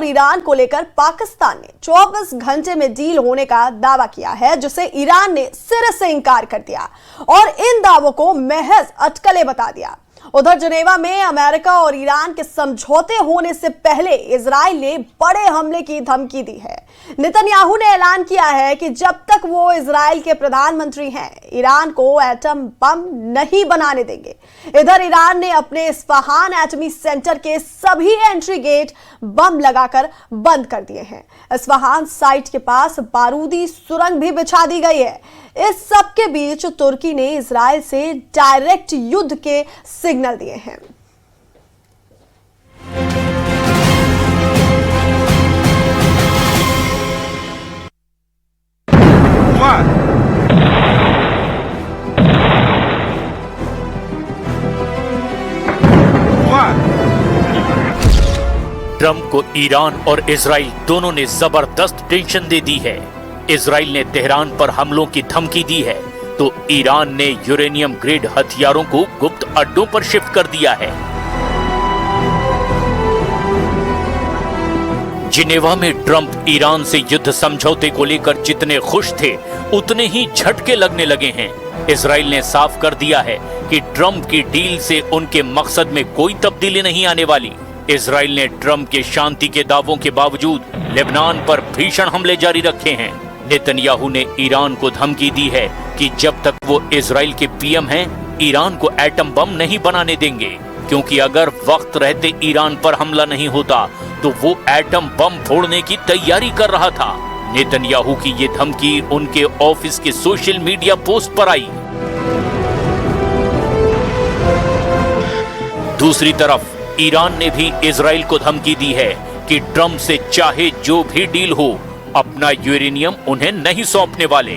और ईरान को लेकर पाकिस्तान ने 24 घंटे में डील होने का दावा किया है, जिसे ईरान ने सिरे से इंकार कर दिया और इन दावों को महज अटकलें बता दिया। उधर जिनेवा में अमेरिका और ईरान के समझौते होने से पहले इजराइल ने बड़े हमले की धमकी दी है। नेतन्याहू ने ऐलान किया है कि जब तक वो इजराइल के प्रधानमंत्री हैं, ईरान को एटम बम नहीं बनाने देंगे। इधर ईरान ने अपने इस्फहान एटमी सेंटर के सभी एंट्री गेट बम लगाकर बंद कर दिए हैं। इस्फहान साइट के पास बारूदी सुरंग भी बिछा दी गई है। इस सब के बीच तुर्की ने इजराइल से डायरेक्ट युद्ध के सिग्नल दिए हैं। ट्रंप को ईरान और इजराइल दोनों ने जबरदस्त टेंशन दे दी है। इजराइल ने तेहरान पर हमलों की धमकी दी है, तो ईरान ने यूरेनियम ग्रेड हथियारों को गुप्त अड्डों पर शिफ्ट कर दिया है। जिनेवा में ट्रंप ईरान से युद्ध समझौते को लेकर जितने खुश थे, उतने ही झटके लगने लगे हैं। इजराइल ने साफ कर दिया है कि ट्रंप की डील से उनके मकसद में कोई तब्दीली नहीं आने वाली। इजराइल ने ट्रंप के शांति के दावों के बावजूद लेबनान पर भीषण हमले जारी रखे हैं। नेतन्याहू ने ईरान को धमकी दी है कि जब तक वो इजराइल के पीएम हैं, ईरान को एटम बम नहीं बनाने देंगे, क्योंकि अगर वक्त रहते ईरान पर हमला नहीं होता तो वो एटम बम फोड़ने की तैयारी कर रहा था। नेतन्याहू की ये धमकी उनके ऑफिस के सोशल मीडिया पोस्ट पर आई। दूसरी तरफ ईरान ने भी इजराइल को धमकी दी है कि ट्रंप से चाहे जो भी डील हो, अपना यूरेनियम उन्हें नहीं सौंपने वाले।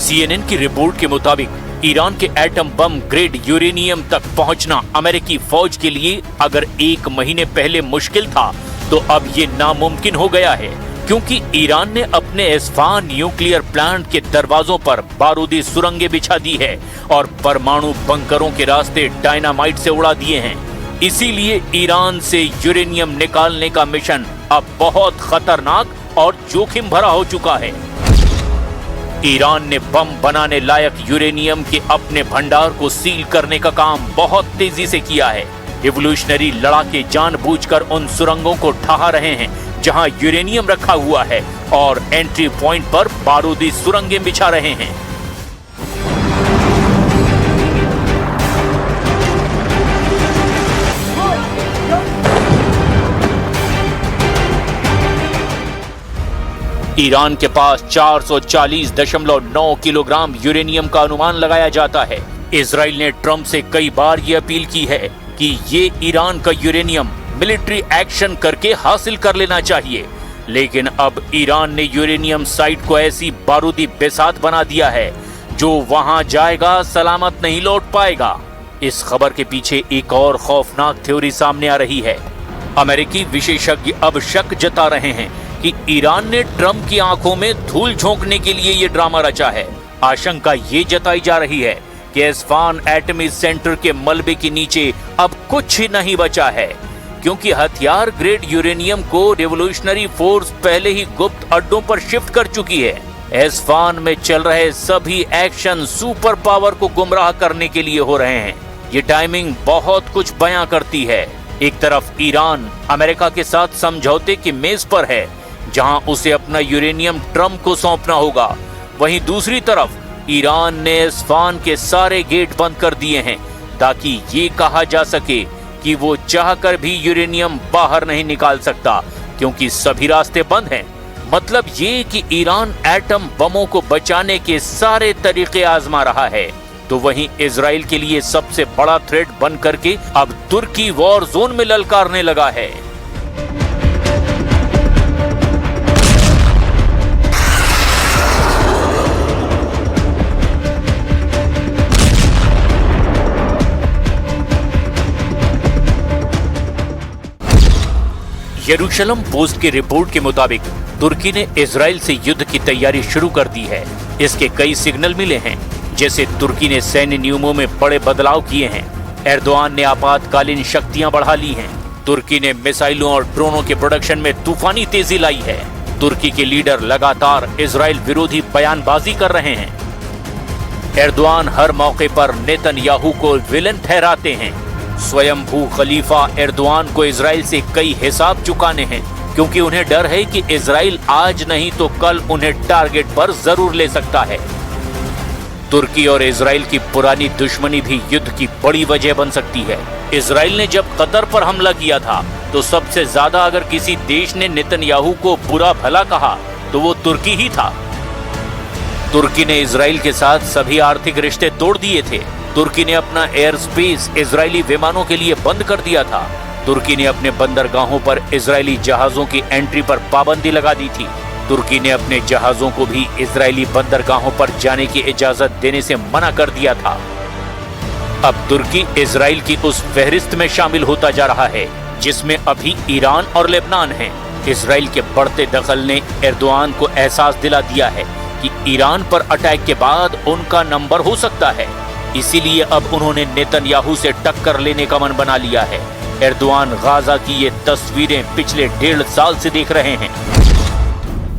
CNN की रिपोर्ट के मुताबिक ईरान के एटम बम ग्रेड यूरेनियम तक पहुंचना अमेरिकी फौज के लिए अगर 1 महीने पहले मुश्किल था, तो अब ये नामुमकिन हो गया है, क्योंकि ईरान ने अपने इस्फहान न्यूक्लियर प्लांट के दरवाजों पर बारूदी सुरंगें बिछा दी है और परमाणु बंकरों के रास्ते डायनामाइट से उड़ा दिए हैं। इसीलिए ईरान से यूरेनियम निकालने का मिशन अब बहुत खतरनाक और जोखिम भरा हो चुका है। ईरान ने बम बनाने लायक यूरेनियम के अपने भंडार को सील करने का काम बहुत तेजी से किया है। रिवोल्यूशनरी लड़ाके जानबूझकर उन सुरंगों को ढहा रहे हैं जहां यूरेनियम रखा हुआ है और एंट्री पॉइंट पर बारूदी सुरंगें बिछा रहे हैं। ईरान के पास 440.9 किलोग्राम यूरेनियम का अनुमान लगाया जाता है। इजराइल ने ट्रंप से कई बार ये अपील की है कि ये ईरान का यूरेनियम मिलिट्री एक्शन करके हासिल कर लेना चाहिए, लेकिन अब ईरान ने यूरेनियम साइट को ऐसी बारूदी बेसात बना दिया है जो वहां जाएगा सलामत नहीं लौट पाएगा। इस खबर के पीछे एक और खौफनाक थ्योरी सामने आ रही है। अमेरिकी विशेषज्ञ अब शक जता रहे हैं कि ईरान ने ट्रंप की आंखों में धूल झोंकने के लिए ये ड्रामा रचा है। आशंका ये जताई जा रही है कि इस्फहान एटमी सेंटर के मलबे के नीचे अब कुछ नहीं बचा है, क्योंकि हथियार ग्रेड यूरेनियम को रिवोल्यूशनरी फोर्स पहले ही गुप्त अड्डों पर शिफ्ट कर चुकी है। इस्फहान में चल रहे सभी एक्शन सुपर पावर को गुमराह करने के लिए हो रहे हैं। ये टाइमिंग बहुत कुछ बयां करती है। एक तरफ ईरान अमेरिका के साथ समझौते की मेज पर है, जहां उसे अपना यूरेनियम ट्रंप को सौंपना होगा, वहीं दूसरी तरफ ईरान ने इस्फहान के सारे गेट बंद कर दिए हैं ताकि ये कहा जा सके कि वो चाहकर भी यूरेनियम बाहर नहीं निकाल सकता, क्योंकि सभी रास्ते बंद हैं। मतलब ये कि ईरान एटम बमों को बचाने के सारे तरीके आजमा रहा है, तो वहीं इजराइल के लिए सबसे बड़ा थ्रेट बन करके अब तुर्की वॉर जोन में ललकारने लगा है। यरूशलम पोस्ट की रिपोर्ट के मुताबिक तुर्की ने इजराइल से युद्ध की तैयारी शुरू कर दी है। इसके कई सिग्नल मिले हैं, जैसे तुर्की ने सैन्य नियमों में बड़े बदलाव किए हैं, एर्दोआन ने आपातकालीन शक्तियां बढ़ा ली हैं, तुर्की ने मिसाइलों और ड्रोनों के प्रोडक्शन में तूफानी तेजी लाई है, तुर्की के लीडर लगातार इजराइल विरोधी बयानबाजी कर रहे हैं। एर्दोआन हर मौके पर नेतन्याहू को विलन ठहराते हैं। स्वयंभू खलीफा एर्दोआन को इजराइल से कई हिसाब चुकाने हैं, क्योंकि उन्हें डर है कि इजराइल आज नहीं तो कल उन्हें टारगेट पर जरूर ले सकता है। तुर्की और इजराइल की पुरानी दुश्मनी भी युद्ध की बड़ी वजह बन सकती है। इजराइल ने जब कतर पर हमला किया था तो सबसे ज्यादा अगर किसी देश ने नेतन्याहू को बुरा भला कहा तो वो तुर्की ही था। तुर्की ने इजराइल के साथ सभी आर्थिक रिश्ते तोड़ दिए थे। तुर्की ने अपना एयर स्पेस इजरायली विमानों के लिए बंद कर दिया था। तुर्की ने अपने बंदरगाहों पर इजरायली जहाजों की एंट्री पर पाबंदी लगा दी थी। तुर्की ने अपने जहाजों को भी इजरायली बंदरगाहों पर जाने की इजाजत देने से मना कर दिया था। अब तुर्की इजराइल की उस फहरिस्त में शामिल होता जा रहा है जिसमें अभी ईरान और लेबनान हैं। इजराइल के बढ़ते दखल ने एर्दोआन को एहसास दिला दिया है कि ईरान पर अटैक के बाद उनका नंबर हो सकता है। इसीलिए अब उन्होंने नेतन्याहू से टक्कर लेने का मन बना लिया है। एर्दोआन गाजा की ये तस्वीरें पिछले 1.5 साल से देख रहे हैं।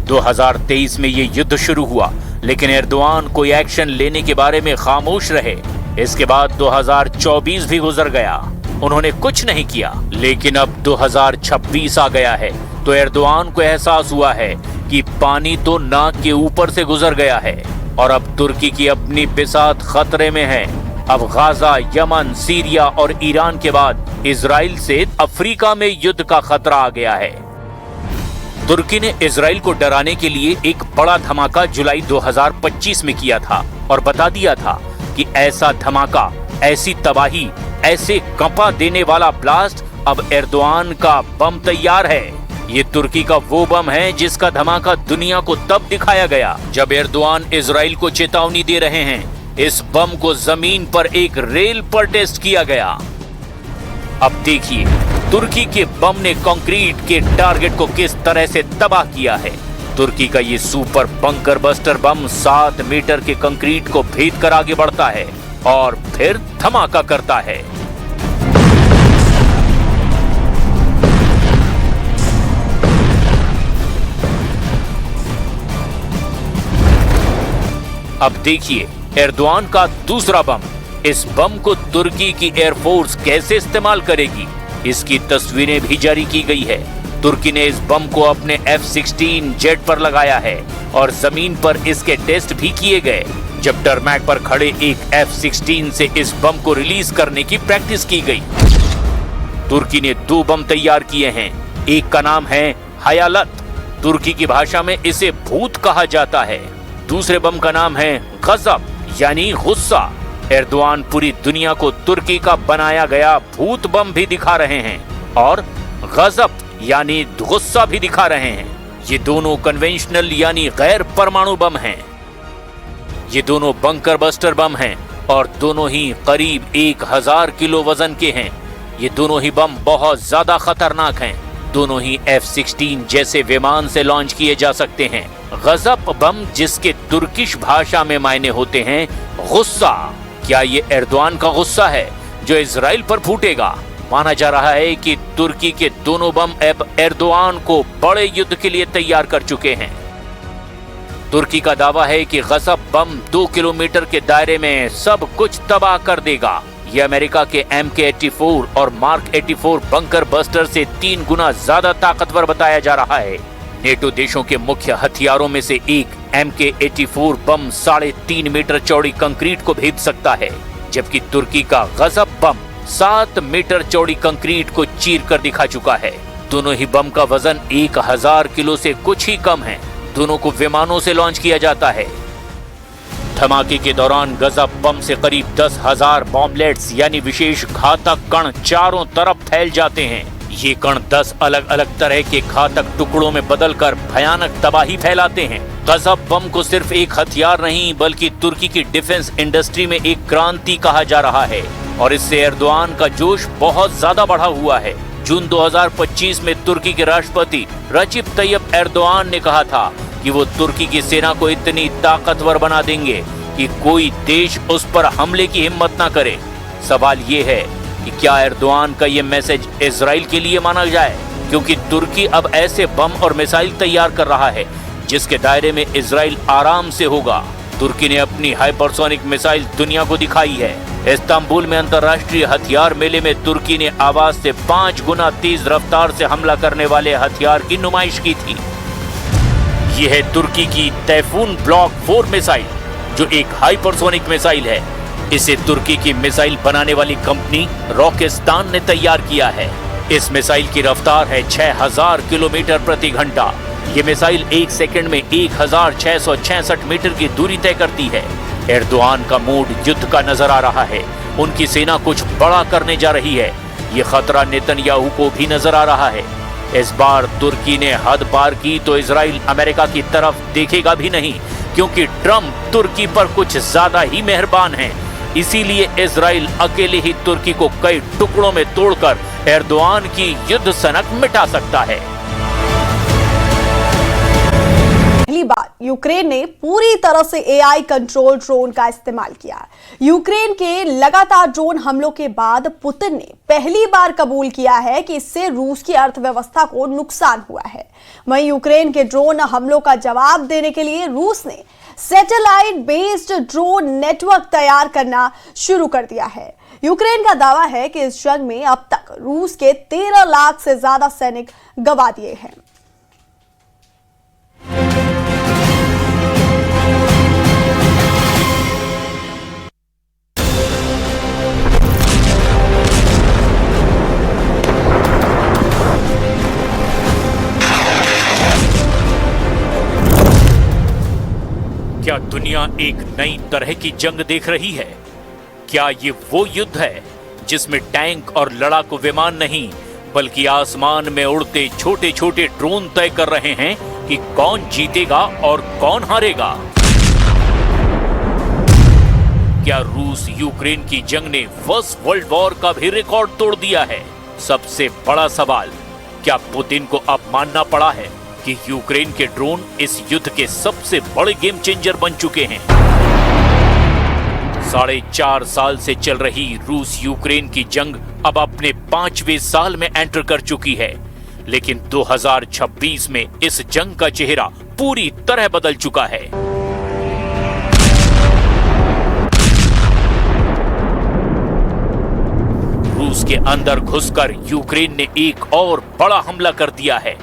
2023 में ये युद्ध शुरू हुआ, लेकिन एर्दोआन कोई एक्शन लेने के बारे में खामोश रहे। इसके बाद 2024 भी गुजर गया, उन्होंने कुछ नहीं किया। लेकिन अब 2026 आ गया है तो एर्दोआन को एहसास हुआ है कि पानी तो नाक के ऊपर से गुजर गया है और अब तुर्की की अपनी बिसात खतरे में है। अब गाजा, यमन, सीरिया और ईरान के बाद इजराइल से अफ्रीका में युद्ध का खतरा आ गया है। तुर्की ने इजराइल को डराने के लिए एक बड़ा धमाका जुलाई 2025 में किया था और बता दिया था कि ऐसा धमाका, ऐसी तबाही, ऐसे कंपा देने वाला ब्लास्ट अब एर्दोआन का बम तैयार है। ये तुर्की का वो बम है जिसका धमाका दुनिया को तब दिखाया गया जब एर्दोआन इजराइल को चेतावनी दे रहे हैं। इस बम को जमीन पर एक रेल पर टेस्ट किया गया। अब देखिए तुर्की के बम ने कंक्रीट के टारगेट को किस तरह से तबाह किया है। तुर्की का ये super bunker buster bomb 7 meter के कंक्रीट को भेद कर आगे बढ़ता है और फिर धमाका करता है। अब देखिए एर्दोआन का दूसरा बम। इस बम को तुर्की की एयरफोर्स कैसे इस्तेमाल करेगी, इसकी तस्वीरें भी जारी की गई है। तुर्की ने इस बम को अपने F-16 जेट पर लगाया है और जमीन पर इसके टेस्ट भी किए गए, जब टरमैक पर खड़े एक F-16 से इस बम को रिलीज करने की प्रैक्टिस की गई। तुर्की ने 2 बम तैयार किए हैं। एक का नाम है हयालत, तुर्की की भाषा में इसे भूत कहा जाता है। दूसरे बम का नाम है गजब यानी गुस्सा। एर्दोआन पूरी दुनिया को तुर्की का बनाया गया भूत बम भी दिखा रहे हैं और गजब यानी गुस्सा भी दिखा रहे हैं। ये दोनों कन्वेंशनल यानी गैर परमाणु बम हैं। ये दोनों बंकर बस्टर बम हैं और दोनों ही करीब 1000 किलो वजन के हैं। ये दोनों ही बम बहुत ज्यादा खतरनाक हैं। दोनों ही F-16 जैसे विमान से लॉन्च किए जा सकते हैं। गजब बम जिसके तुर्किश भाषा में मायने होते हैं गुस्सा। क्या ये एर्दोआन का गुस्सा है जो इजराइल पर फूटेगा? माना जा रहा है कि तुर्की के दोनों बम अब एर्दोआन को बड़े युद्ध के लिए तैयार कर चुके हैं। तुर्की का दावा है कि गजब बम 2 किलोमीटर के दायरे में सब कुछ तबाह कर देगा। ये अमेरिका के MK-84 और Mark 84 बंकर बस्टर से 3 गुना ज्यादा ताकतवर बताया जा रहा है। नेटो देशों के मुख्य हथियारों में से एक MK-84 बम 3.5 मीटर चौड़ी कंक्रीट को भेद सकता है, जबकि तुर्की का गजब बम 7 मीटर चौड़ी कंक्रीट को चीर कर दिखा चुका है। दोनों ही बम का वजन 1000 किलो से कुछ ही कम है। दोनों को विमानों से लॉन्च किया जाता है। धमाके के दौरान गजब बम से करीब 10,000 बॉम्बलेट्स यानी विशेष घातक कण चारों तरफ फैल जाते हैं। ये कण 10 अलग अलग तरह के घातक टुकड़ों में बदलकर भयानक तबाही फैलाते हैं। गजब बम को सिर्फ एक हथियार नहीं बल्कि तुर्की की डिफेंस इंडस्ट्री में एक क्रांति कहा जा रहा है और इससे एर्दोआन का जोश बहुत ज्यादा बढ़ा हुआ है। जून 2025 में तुर्की के राष्ट्रपति रजीब तैयब एर्दोआन ने कहा था कि वो तुर्की की सेना को इतनी ताकतवर बना देंगे कि कोई देश उस पर हमले की हिम्मत ना करे। सवाल ये है कि क्या एर्दोआन का ये मैसेज इजराइल के लिए माना जाए, क्योंकि तुर्की अब ऐसे बम और मिसाइल तैयार कर रहा है जिसके दायरे में इजराइल आराम से होगा। तुर्की ने अपनी हाइपरसोनिक मिसाइल दुनिया को दिखाई है। इस्तांबुल में अंतर्राष्ट्रीय हथियार मेले में तुर्की ने आवाज से 5 गुना तेज रफ्तार से हमला करने वाले हथियार की नुमाइश की थी। यह है तुर्की की तैफून ब्लॉक 4 मिसाइल, जो एक हाइपरसोनिक मिसाइल है। इसे तुर्की की मिसाइल बनाने वाली कंपनी रॉकेस्तान ने तैयार किया है। इस मिसाइल की रफ्तार है 6000 किलोमीटर प्रति घंटा। ये मिसाइल 1 सेकंड में 1666 मीटर की दूरी तय करती है। एर्दोआन का मूड युद्ध का नजर आ रहा है। उनकी सेना कुछ बड़ा करने जा रही है। ये खतरा नेतन्याहू को भी नजर आ रहा है। इस बार तुर्की ने हद पार की तो इजराइल अमेरिका की तरफ देखेगा भी नहीं, क्योंकि ट्रंप तुर्की पर कुछ ज्यादा ही मेहरबान है। इसीलिए इजराइल अकेले ही तुर्की को कई टुकड़ों में तोड़कर एर्दोआन की युद्ध सनक मिटा सकता है। पहली बार यूक्रेन ने पूरी तरह से एआई कंट्रोल ड्रोन का इस्तेमाल किया। यूक्रेन के लगातार ड्रोन हमलों के बाद पुतिन ने पहली बार कबूल किया है कि इससे रूस की अर्थव्यवस्था को नुकसान हुआ है। वहीं यूक्रेन के ड्रोन हमलों का जवाब देने के लिए रूस ने सैटेलाइट बेस्ड ड्रोन नेटवर्क तैयार करना शुरू कर दिया है। यूक्रेन का दावा है कि इस जंग में अब तक रूस के 13 लाख से ज्यादा सैनिक गंवा दिए हैं। क्या दुनिया एक नई तरह की जंग देख रही है? क्या ये वो युद्ध है जिसमें टैंक और लड़ाकू विमान नहीं, बल्कि आसमान में उड़ते छोटे छोटे ड्रोन तय कर रहे हैं कि कौन जीतेगा और कौन हारेगा? क्या रूस यूक्रेन की जंग ने फर्स्ट वर्ल्ड वॉर का भी रिकॉर्ड तोड़ दिया है? सबसे बड़ा सवाल, क्या पुतिन को अब मानना पड़ा है कि यूक्रेन के ड्रोन इस युद्ध के सबसे बड़े गेम चेंजर बन चुके हैं? 4.5 साल से चल रही रूस यूक्रेन की जंग अब अपने 5वें साल में एंटर कर चुकी है, लेकिन 2026 में इस जंग का चेहरा पूरी तरह बदल चुका है। रूस के अंदर घुसकर यूक्रेन ने एक और बड़ा हमला कर दिया है।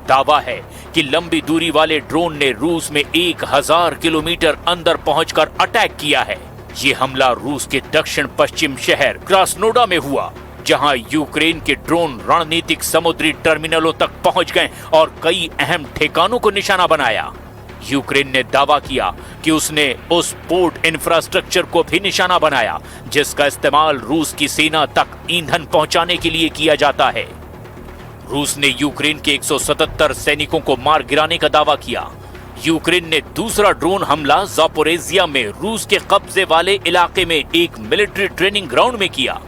दावा है कि लंबी दूरी वाले ड्रोन ने रूस में 1000 किलोमीटर अंदर पहुंचकर अटैक किया है। ये हमला रूस के दक्षिण पश्चिम शहर क्रास्नोडा में हुआ, जहां यूक्रेन के ड्रोन रणनीतिक समुद्री टर्मिनलों तक पहुंच गए और कई अहम ठिकानों को निशाना बनाया। यूक्रेन ने दावा किया कि उसने उस पोर्ट इंफ्रास्ट्रक्चर को भी निशाना बनाया जिसका इस्तेमाल रूस की सेना तक ईंधन पहुंचाने के लिए किया जाता है। रूस ने यूक्रेन के 177 सैनिकों को मार गिराने का दावा किया। यूक्रेन ने दूसरा ड्रोन हमला ज़ापोरेज़िया में रूस के कब्जे वाले इलाके में एक मिलिट्री ट्रेनिंग ग्राउंड में किया।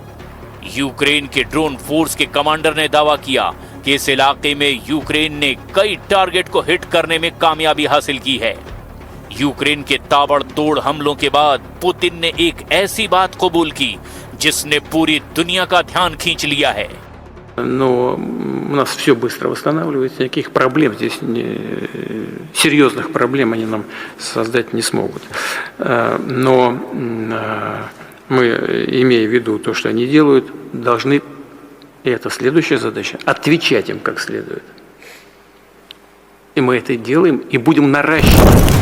यूक्रेन के ड्रोन फोर्स के कमांडर ने दावा किया कि इस इलाके में यूक्रेन ने कई टारगेट को हिट करने में कामयाबी हासिल की है। यूक्रेन के ताबड़तोड़ हमलों के बाद पुतिन ने एक ऐसी बात कबूल की जिसने पूरी दुनिया का ध्यान खींच लिया है। Но у нас все быстро восстанавливается, никаких проблем здесь, серьезных проблем они нам создать не смогут. Но мы, имея в виду то, что они делают, должны, и это следующая задача, отвечать им как следует. И мы это делаем и будем наращивать.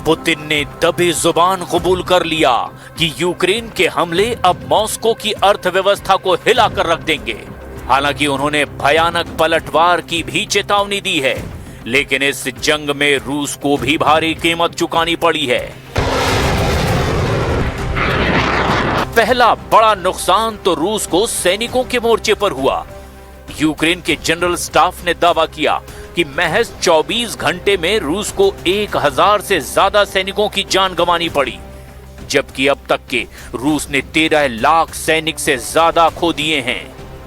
पुतिन ने दबे जुबान कबूल कर लिया कि यूक्रेन के हमले अब मॉस्को की अर्थव्यवस्था को हिला कर रख देंगे। हालांकि उन्होंने भयानक पलटवार की भी चेतावनी दी है, लेकिन इस जंग में रूस को भी भारी कीमत चुकानी पड़ी है। पहला बड़ा नुकसान तो रूस को सैनिकों के मोर्चे पर हुआ। यूक्रेन के जनरल स्टाफ ने दावा किया कि महज 24 घंटे में रूस को 1000 से ज्यादा सैनिकों की जान गंवानी पड़ी, जबकि अब तक के रूस ने 13 लाख सैनिक से ज्यादा खो दिए हैं।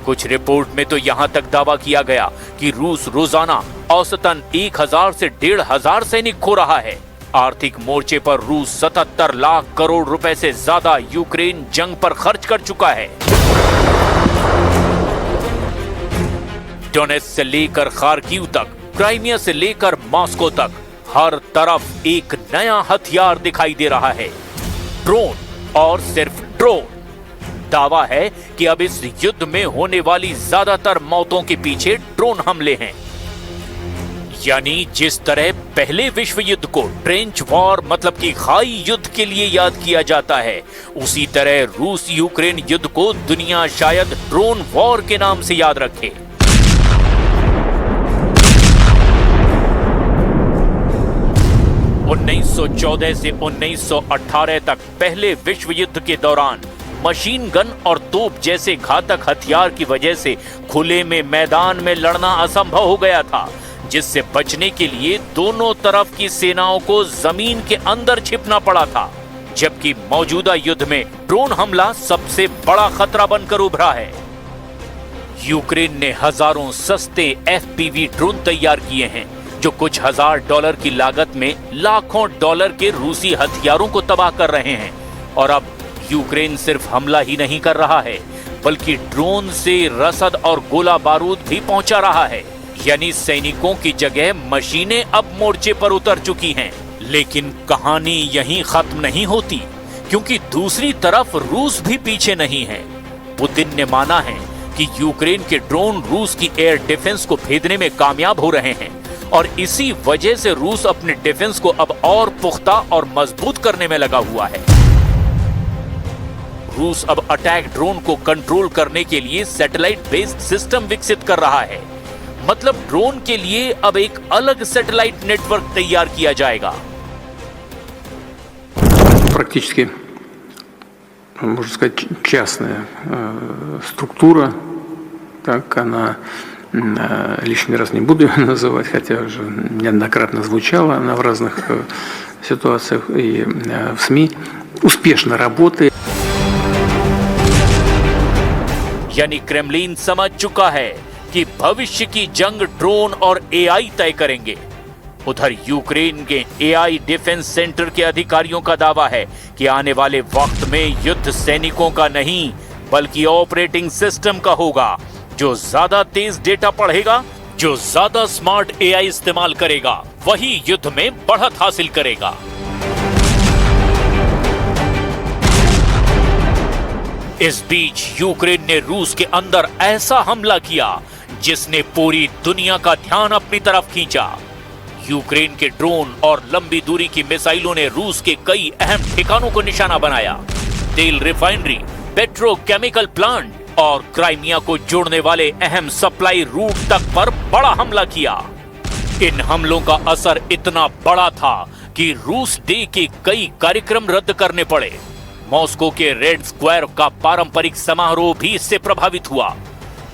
कुछ रिपोर्ट में तो यहां तक दावा किया गया कि रूस रोजाना औसतन 1000 से 1500 सैनिक खो रहा है। आर्थिक मोर्चे पर रूस 77 लाख करोड़ रुपए से ज्यादा यूक्रेन जंग पर खर्च कर चुका है। डोनेट्स्क से लेकर खार्किव तक, क्राइमिया से लेकर मॉस्को तक, हर तरफ एक नया हथियार दिखाई दे रहा है, ड्रोन और सिर्फ ड्रोन। दावा है कि अब इस युद्ध में होने वाली ज्यादातर मौतों के पीछे ड्रोन हमले हैं। यानी जिस तरह पहले विश्व युद्ध को ट्रेंच वॉर मतलब कि खाई युद्ध के लिए याद किया जाता है, उसी तरह रूस यूक्रेन युद्ध को दुनिया शायद ड्रोन वॉर के नाम से याद रखे। 1914 से 1918 तक पहले विश्व युद्ध के दौरान मशीन गन और तोप जैसे घातक हथियार की वजह से खुले में मैदान में लड़ना असंभव हो गया था, जिससे बचने के लिए दोनों तरफ की सेनाओं को जमीन के अंदर छिपना पड़ा था। जबकि मौजूदा युद्ध में ड्रोन हमला सबसे बड़ा खतरा बनकर उभरा है। यूक्रेन ने हजारों सस्ते FPV ड्रोन तैयार किए हैं, जो कुछ $1000 की लागत में लाखों डॉलर के रूसी हथियारों को तबाह कर रहे हैं। और अब यूक्रेन सिर्फ हमला ही नहीं कर रहा है, बल्कि ड्रोन से रसद और गोला बारूद भी पहुंचा रहा है। यानी सैनिकों की जगह मशीनें अब मोर्चे पर उतर चुकी हैं। लेकिन कहानी यहीं खत्म नहीं होती, क्योंकि दूसरी तरफ रूस भी पीछे नहीं है। पुतिन ने माना है कि यूक्रेन के ड्रोन रूस की एयर डिफेंस को भेदने में कामयाब हो रहे हैं, और इसी वजह से रूस अपने डिफेंस को अब और पुख्ता और मजबूत करने में लगा हुआ है। रूस अब अटैक ड्रोन को कंट्रोल करने के लिए सैटेलाइट बेस्ड सिस्टम विकसित कर रहा है। मतलब ड्रोन के लिए अब एक अलग सैटेलाइट नेटवर्क तैयार किया जाएगा। Практически, можно сказать, частная структура, так она, лишний раз не буду ее называть, хотя уже неоднократно звучала она в разных ситуациях и в СМИ, успешно работает. यानी क्रेमलिन समझ चुका है कि भविष्य की जंग ड्रोन और AI तय करेंगे। उधर यूक्रेन के AI डिफेंस सेंटर के अधिकारियों का दावा है कि आने वाले वक्त में युद्ध सैनिकों का नहीं, बल्कि ऑपरेटिंग सिस्टम का होगा, जो ज्यादा तेज डेटा पढ़ेगा, जो ज्यादा स्मार्ट AI इस्तेमाल करेगा, वही युद्ध में बढ़त हासिल करेगा। इस बीच यूक्रेन ने रूस के अंदर ऐसा हमला किया जिसने पूरी दुनिया का ध्यान अपनी तरफ खींचा। यूक्रेन के ड्रोन और लंबी दूरी की मिसाइलों ने रूस के कई अहम ठिकानों को निशाना बनाया। तेल रिफाइनरी, पेट्रोकेमिकल प्लांट और क्राइमिया को जोड़ने वाले अहम सप्लाई रूट तक पर बड़ा हमला किया। इन हमलों का असर इतना बड़ा था कि रूस डे के कई कार्यक्रम रद्द करने पड़े। मॉस्को के रेड स्क्वायर का पारंपरिक समारोह भी इससे प्रभावित हुआ।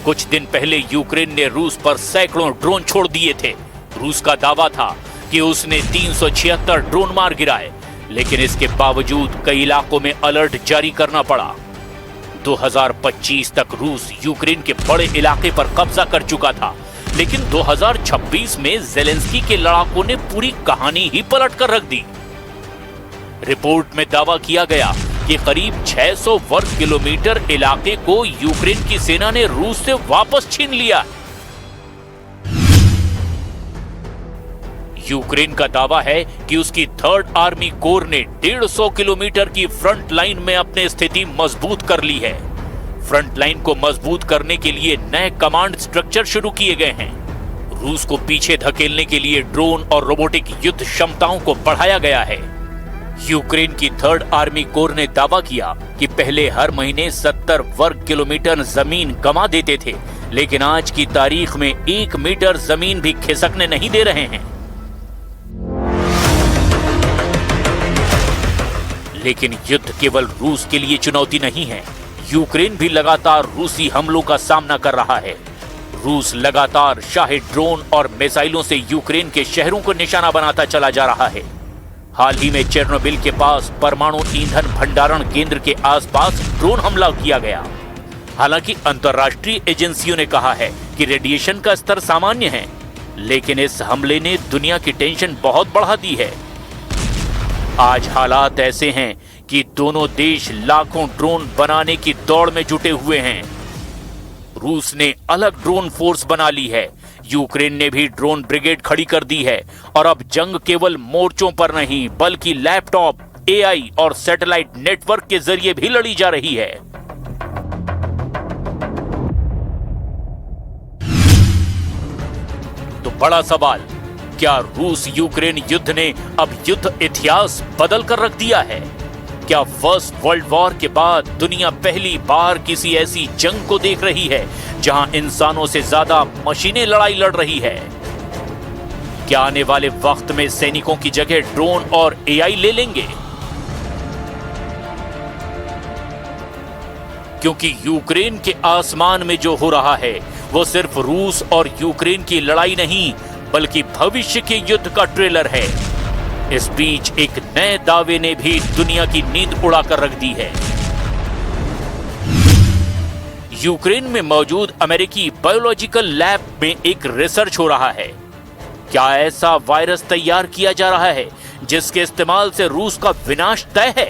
कुछ दिन पहले यूक्रेन ने रूस पर सैकड़ों ड्रोन छोड़ दिए थे। रूस का दावा था कि उसने 376 ड्रोन मार गिराए, लेकिन इसके बावजूद कई इलाकों में अलर्ट जारी करना पड़ा। 2025 तक रूस यूक्रेन के बड़े इलाके पर कब्जा कर चुका था, लेकिन 2026 में ज़ेलेंस्की के लड़ाकों ने पूरी कहानी ही पलट कर रख दी। रिपोर्ट में दावा किया गया कि करीब 600 वर्ग किलोमीटर इलाके को यूक्रेन की सेना ने रूस से वापस छीन लिया। यूक्रेन का दावा है कि उसकी 3rd आर्मी कोर ने 150 किलोमीटर की फ्रंट लाइन में अपनी स्थिति मजबूत कर ली है। फ्रंट लाइन को मजबूत करने के लिए नए कमांड स्ट्रक्चर शुरू किए गए हैं। रूस को पीछे धकेलने के लिए ड्रोन और रोबोटिक युद्ध क्षमताओं को बढ़ाया गया है। यूक्रेन की 3rd आर्मी कोर ने दावा किया कि पहले हर महीने 70 वर्ग किलोमीटर जमीन गंवा देते थे, लेकिन आज की तारीख में 1 मीटर जमीन भी खिसकने नहीं दे रहे हैं। लेकिन युद्ध केवल रूस के लिए चुनौती नहीं है। यूक्रेन भी लगातार रूसी हमलों का सामना कर रहा है। रूस लगातार शाही ड्रोन और मिसाइलों से यूक्रेन के शहरों को निशाना बनाता चला जा रहा है। हाल ही में चेर्नोबिल के पास परमाणु ईंधन भंडारण केंद्र के आसपास ड्रोन हमला किया गया। हालांकि अंतर्राष्ट्रीय एजेंसियों ने कहा है कि रेडिएशन का स्तर सामान्य है, लेकिन इस हमले ने दुनिया की टेंशन बहुत बढ़ा दी है। आज हालात ऐसे हैं कि दोनों देश लाखों ड्रोन बनाने की दौड़ में जुटे हुए हैं। रूस ने अलग ड्रोन फोर्स बना ली है, यूक्रेन ने भी ड्रोन ब्रिगेड खड़ी कर दी है और अब जंग केवल मोर्चों पर नहीं बल्कि लैपटॉप, एआई और सैटेलाइट नेटवर्क के जरिए भी लड़ी जा रही है। तो बड़ा सवाल, क्या रूस यूक्रेन युद्ध ने अब युद्ध इतिहास बदल कर रख दिया है? क्या फर्स्ट वर्ल्ड वॉर के बाद दुनिया पहली बार किसी ऐसी जंग को देख रही है जहां इंसानों से ज्यादा मशीनें लड़ाई लड़ रही है? क्या आने वाले वक्त में सैनिकों की जगह ड्रोन और एआई ले लेंगे? क्योंकि यूक्रेन के आसमान में जो हो रहा है वो सिर्फ रूस और यूक्रेन की लड़ाई नहीं बल्कि भविष्य के युद्ध का ट्रेलर है। इस बीच एक नए दावे ने भी दुनिया की नींद उड़ाकर रख दी है। यूक्रेन में मौजूद अमेरिकी बायोलॉजिकल लैब में एक रिसर्च हो रहा है। क्या ऐसा वायरस तैयार किया जा रहा है जिसके इस्तेमाल से रूस का विनाश तय है?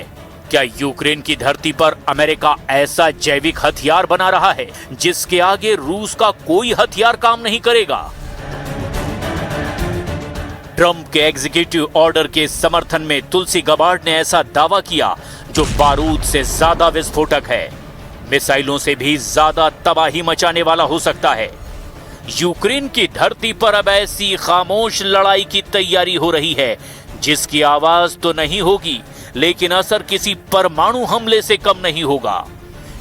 क्या यूक्रेन की धरती पर अमेरिका ऐसा जैविक हथियार बना रहा है जिसके आगे रूस का कोई हथियार काम नहीं करेगा? ट्रंप के एग्जीक्यूटिव ऑर्डर के समर्थन में तुलसी गबार्ड ने ऐसा दावा किया जो बारूद से ज्यादा विस्फोटक है, मिसाइलों से भी ज्यादा तबाही मचाने वाला हो सकता है। यूक्रेन की धरती पर अब ऐसी खामोश लड़ाई की तैयारी हो रही है जिसकी आवाज तो नहीं होगी लेकिन असर किसी परमाणु हमले से कम नहीं होगा,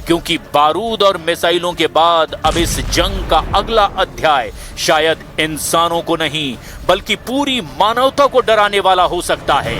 क्योंकि बारूद और मिसाइलों के बाद अब इस जंग का अगला अध्याय शायद इंसानों को नहीं बल्कि पूरी मानवता को डराने वाला हो सकता है।